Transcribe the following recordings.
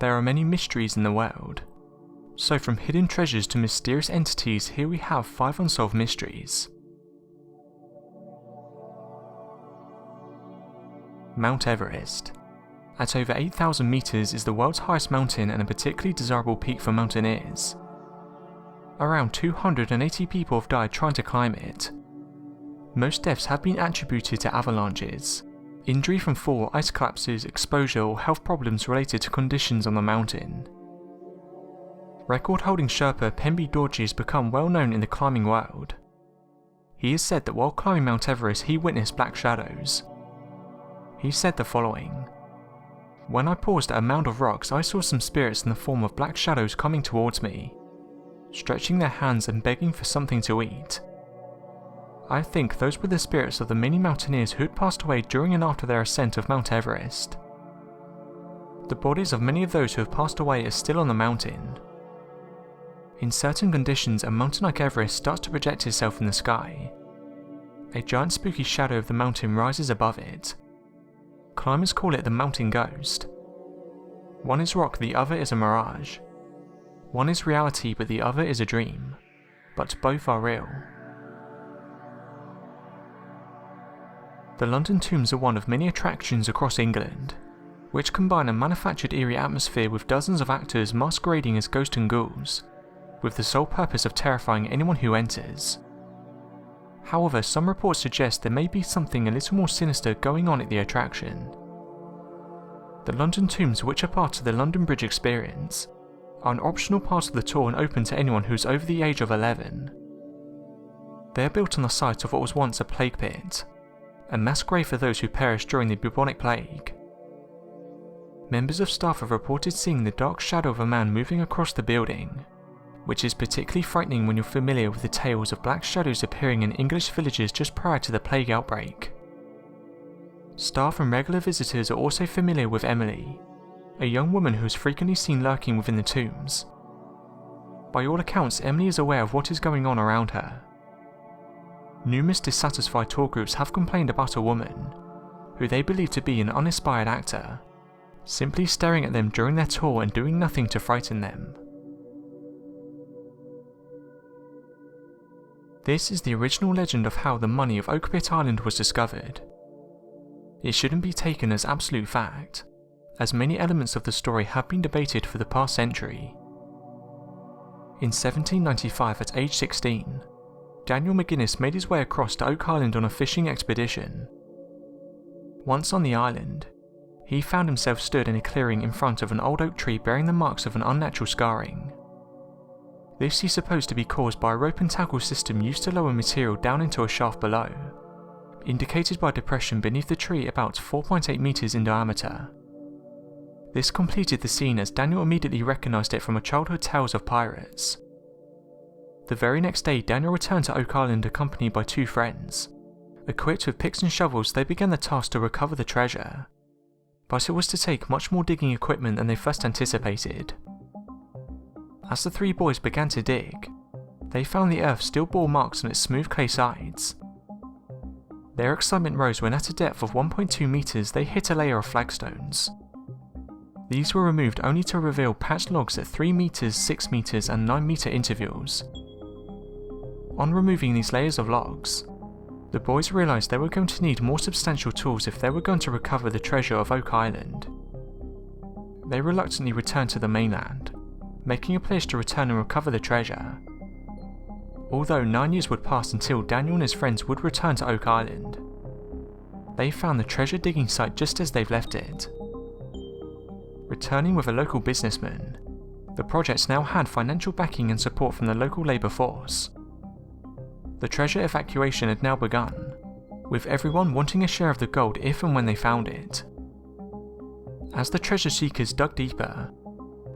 There are many mysteries in the world. So from hidden treasures to mysterious entities, here we have 5 unsolved mysteries. Mount Everest. At over 8,000 meters is the world's highest mountain and a particularly desirable peak for mountaineers. Around 280 people have died trying to climb it. Most deaths have been attributed to avalanches, injury from fall, ice collapses, exposure, or health problems related to conditions on the mountain. Record-holding Sherpa Pembe Dorji has become well known in the climbing world. He has said that while climbing Mount Everest he witnessed black shadows. He said the following: "When I paused at a mound of rocks, I saw some spirits in the form of black shadows coming towards me, stretching their hands and begging for something to eat. I think those were the spirits of the many mountaineers who had passed away during and after their ascent of Mount Everest. The bodies of many of those who have passed away are still on the mountain. In certain conditions, a mountain like Everest starts to project itself in the sky. A giant spooky shadow of the mountain rises above it. Climbers call it the mountain ghost. One is rock, the other is a mirage. One is reality, but the other is a dream. But both are real." The London Tombs are one of many attractions across England, which combine a manufactured eerie atmosphere with dozens of actors masquerading as ghosts and ghouls, with the sole purpose of terrifying anyone who enters. However, some reports suggest there may be something a little more sinister going on at the attraction. The London Tombs, which are part of the London Bridge experience, are an optional part of the tour and open to anyone who is over the age of 11. They are built on the site of what was once a plague pit, a mass grave for those who perished during the bubonic plague. Members of staff have reported seeing the dark shadow of a man moving across the building, which is particularly frightening when you're familiar with the tales of black shadows appearing in English villages just prior to the plague outbreak. Staff and regular visitors are also familiar with Emily, a young woman who is frequently seen lurking within the tombs. By all accounts, Emily is aware of what is going on around her. Numerous dissatisfied tour groups have complained about a woman, who they believe to be an uninspired actor, simply staring at them during their tour and doing nothing to frighten them. This is the original legend of how the money of Oak Pit Island was discovered. It shouldn't be taken as absolute fact, as many elements of the story have been debated for the past century. In 1795, at age 16, Daniel McGuinness made his way across to Oak Island on a fishing expedition. Once on the island, he found himself stood in a clearing in front of an old oak tree bearing the marks of an unnatural scarring. This he supposed to be caused by a rope and tackle system used to lower material down into a shaft below, indicated by a depression beneath the tree about 4.8 meters in diameter. This completed the scene as Daniel immediately recognized it from a childhood tales of pirates. The very next day, Daniel returned to Oak Island accompanied by 2 friends. Equipped with picks and shovels, they began the task to recover the treasure, but it was to take much more digging equipment than they first anticipated. As the 3 boys began to dig, they found the earth still bore marks on its smooth clay sides. Their excitement rose when at a depth of 1.2 meters they hit a layer of flagstones. These were removed only to reveal patched logs at 3 meters, 6 meters and 9 meter intervals. On removing these layers of logs, the boys realised they were going to need more substantial tools if they were going to recover the treasure of Oak Island. They reluctantly returned to the mainland, making a pledge to return and recover the treasure. Although 9 years would pass until Daniel and his friends would return to Oak Island, they found the treasure digging site just as they've left it. Returning with a local businessman, the project now had financial backing and support from the local labour force. The treasure evacuation had now begun, with everyone wanting a share of the gold if and when they found it. As the treasure seekers dug deeper,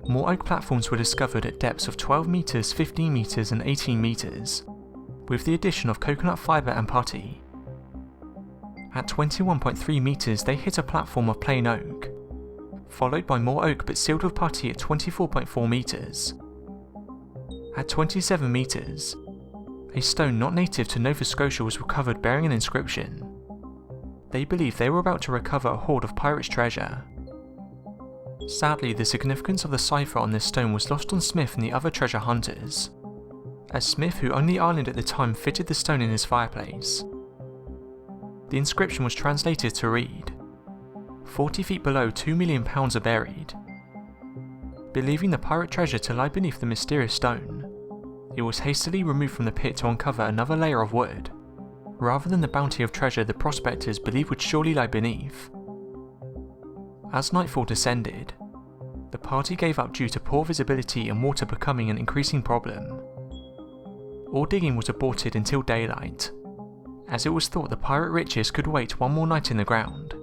more oak platforms were discovered at depths of 12 meters, 15 meters and 18 meters, with the addition of coconut fibre and putty. At 21.3 meters they hit a platform of plain oak, followed by more oak but sealed with putty at 24.4 meters. At 27 meters, a stone not native to Nova Scotia was recovered bearing an inscription. They believed they were about to recover a hoard of pirates' treasure. Sadly, the significance of the cipher on this stone was lost on Smith and the other treasure hunters, as Smith, who owned the island at the time, fitted the stone in his fireplace. The inscription was translated to read, "40 feet below, £2 million are buried." Believing the pirate treasure to lie beneath the mysterious stone, it was hastily removed from the pit to uncover another layer of wood, rather than the bounty of treasure the prospectors believed would surely lie beneath. As nightfall descended, the party gave up due to poor visibility and water becoming an increasing problem. All digging was aborted until daylight, as it was thought the pirate riches could wait one more night in the ground,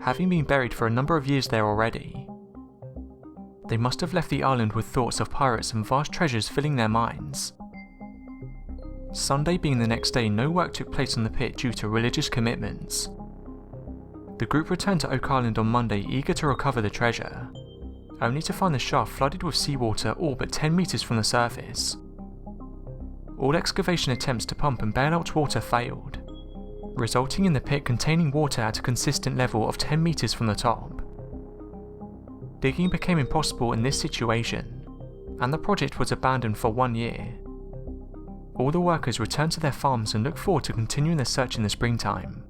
having been buried for a number of years there already. They must have left the island with thoughts of pirates and vast treasures filling their minds. Sunday being the next day, no work took place on the pit due to religious commitments. The group returned to Oak Island on Monday eager to recover the treasure, only to find the shaft flooded with seawater all but 10 meters from the surface. All excavation attempts to pump and bail out water failed, resulting in the pit containing water at a consistent level of 10 meters from the top. Digging became impossible in this situation, and the project was abandoned for 1 year. All the workers returned to their farms and looked forward to continuing the search in the springtime.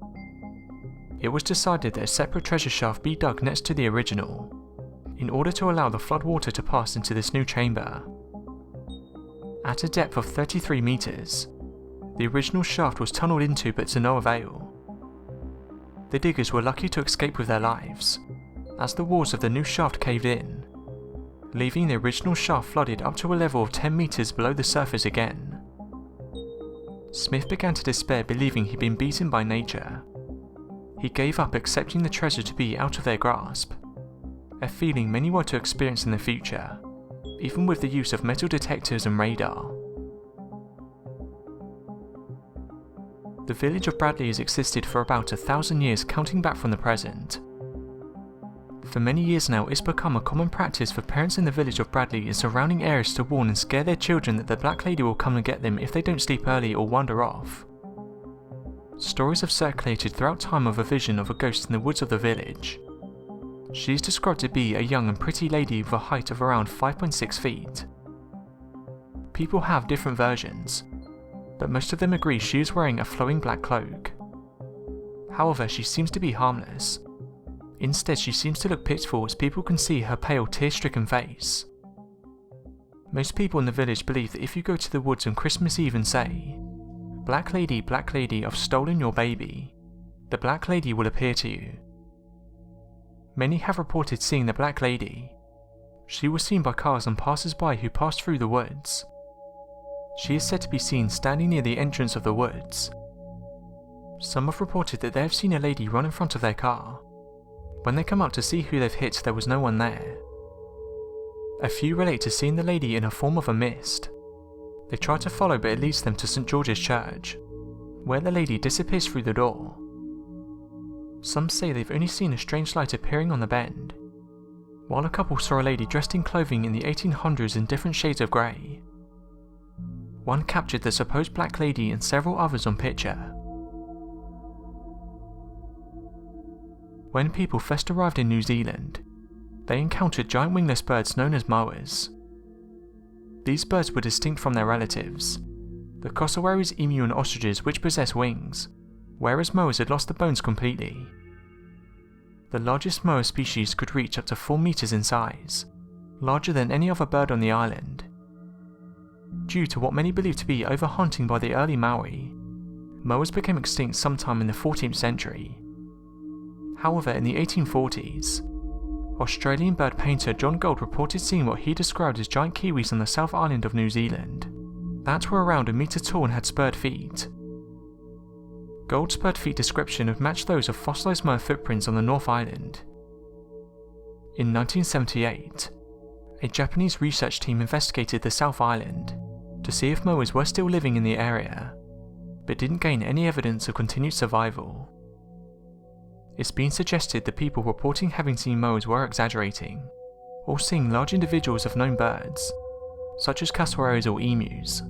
It was decided that a separate treasure shaft be dug next to the original, in order to allow the flood water to pass into this new chamber. At a depth of 33 meters, the original shaft was tunneled into but to no avail. The diggers were lucky to escape with their lives, as the walls of the new shaft caved in, leaving the original shaft flooded up to a level of 10 meters below the surface again. Smith began to despair, believing he'd been beaten by nature. He gave up accepting the treasure to be out of their grasp, a feeling many were to experience in the future, even with the use of metal detectors and radar. The village of Bradley has existed for about 1,000 years, counting back from the present. For many years now, it's become a common practice for parents in the village of Bradley and surrounding areas to warn and scare their children that the Black Lady will come and get them if they don't sleep early or wander off. Stories have circulated throughout time of a vision of a ghost in the woods of the village. She is described to be a young and pretty lady with a height of around 5.6 feet. People have different versions, but most of them agree she is wearing a flowing black cloak. However, she seems to be harmless. Instead, she seems to look pitiful as people can see her pale, tear-stricken face. Most people in the village believe that if you go to the woods on Christmas Eve and say, Black Lady, I've stolen your baby," the Black Lady will appear to you. Many have reported seeing the Black Lady. She was seen by cars and passers-by who passed through the woods. She is said to be seen standing near the entrance of the woods. Some have reported that they have seen a lady run in front of their car. When they come out to see who they've hit, there was no one there. A few relate to seeing the lady in a form of a mist. They try to follow, but it leads them to St. George's Church, where the lady disappears through the door. Some say they've only seen a strange light appearing on the bend, while a couple saw a lady dressed in clothing in the 1800s in different shades of grey. One captured the supposed Black Lady and several others on picture. When people first arrived in New Zealand, they encountered giant wingless birds known as moas. These birds were distinct from their relatives, the cassowaries, emu and ostriches, which possess wings, whereas moas had lost the bones completely. The largest moa species could reach up to 4 meters in size, larger than any other bird on the island. Due to what many believe to be overhunting by the early Maori, moas became extinct sometime in the 14th century. However, in the 1840s, Australian bird painter John Gould reported seeing what he described as giant kiwis on the South Island of New Zealand, that were around a metre tall and had spurred feet. Gould's spurred feet description would match those of fossilised moa footprints on the North Island. In 1978, a Japanese research team investigated the South Island to see if moas were still living in the area, but didn't gain any evidence of continued survival. It's been suggested that people reporting having seen moas were exaggerating, or seeing large individuals of known birds, such as cassowaries or emus.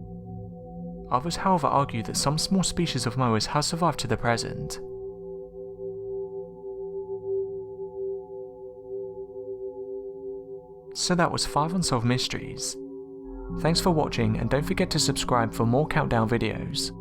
Others, however, argue that some small species of moas have survived to the present. So that was 5 unsolved mysteries. Thanks for watching, and don't forget to subscribe for more countdown videos.